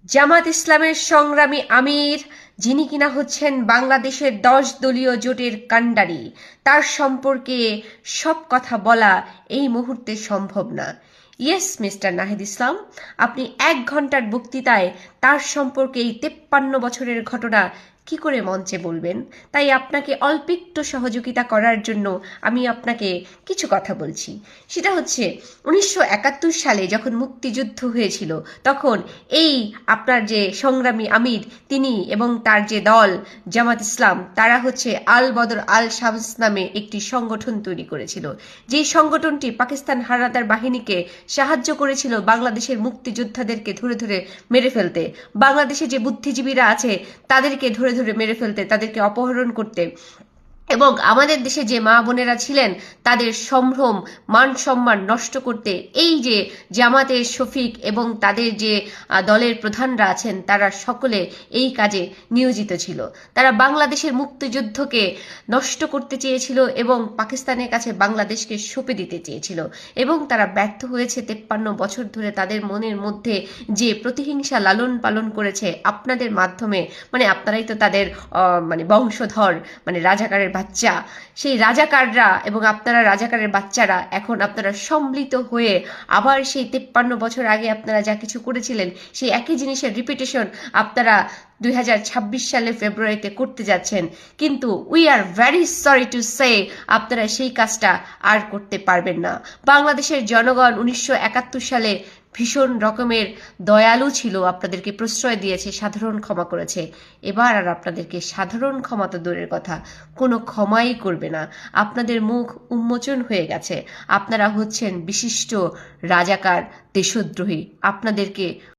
জামাত ইসলামের সংগ্রামী আমির, যিনি কিনা হচ্ছেন বাংলাদেশের 10 দলীয় জোটের কাণ্ডারি, তার সম্পর্কে সব কথা বলা এই মুহূর্তে সম্ভব না। ইয়েস মিস্টার নাহিদ ইসলাম, আপনি 1 ঘন্টার বক্তৃতায় তার সম্পর্কে এই 53 বছরের ঘটনা কি করে মঞ্চে বলবেন? তাই আপনাকে অল্প একটু সহযোগিতা করার জন্য আমি আপনাকে কিছু কথা বলছি। সেটা হচ্ছে 1971 সালে যখন মুক্তিযুদ্ধ হয়েছিল, তখন এই আপনার যে সংগ্রামী আমির তিনি এবং তার যে দল জামাত ইসলাম, তারা হচ্ছে আল বদর আল শামস নামে একটি সংগঠন তৈরি করেছিল। যে সংগঠনটি পাকিস্তান হানাদার বাহিনীকে সাহায্য করেছিল বাংলাদেশের মুক্তিযোদ্ধাদেরকে ধরে ধরে মেরে ফেলতে, বাংলাদেশে যে বুদ্ধিজীবীরা আছে তাদেরকে ধরে ধরে মেরে ফেলতে, তাদেরকে অপহরণ করতে, এবং আমাদের দেশে যে মা বোনেরা ছিলেন তাদের সম্ভ্রম মান সম্মান নষ্ট করতে এই যে জামাতের শফিক এবং তাদের যে দলের প্রধানরা আছেন তারা সকলে এই কাজে নিয়োজিত ছিল। তারা বাংলাদেশের মুক্তিযুদ্ধকে নষ্ট করতে চেয়েছিল এবং পাকিস্তানের কাছে বাংলাদেশকে সঁপে দিতে চেয়েছিল, এবং তারা ব্যর্থ হয়েছে। 53 বছর ধরে তাদের মনের মধ্যে যে প্রতিহিংসা লালন পালন করেছে আপনাদের মাধ্যমে, মানে আপনারাই তো তাদের মানে বংশধর, মানে রাজাকারের বাচ্চা, সেই রাজাকাররা এবং আপনারা রাজাকারের বাচ্চারা এখন আপনারা সম্মিলিত হয়ে আবার সেই 53 বছর আগে আপনারা যা কিছু করেছিলেন সেই একই জিনিসের রিপিটেশন আপনারা 2026 সালে ফেব্রুয়ারিতে করতে যাচ্ছেন। কিন্তু we are very sorry to say আপনারা সেই কাজটা আর করতে পারবেন না। বাংলাদেশের জনগণ 1971 সালে ভীষণ রকমের দয়ালু ছিল, আপনাদেরকে প্রশ্রয় দিয়েছে, সাধারণ ক্ষমা করেছে। এবার আর আপনাদেরকে সাধারণ ক্ষমা তো দূরের কথা, কোনো ক্ষমাই করবে না। আপনাদের মুখ উন্মোচন হয়ে গেছে, আপনারা হচ্ছেন বিশিষ্ট রাজাকার, দেশদ্রোহী। আপনাদেরকে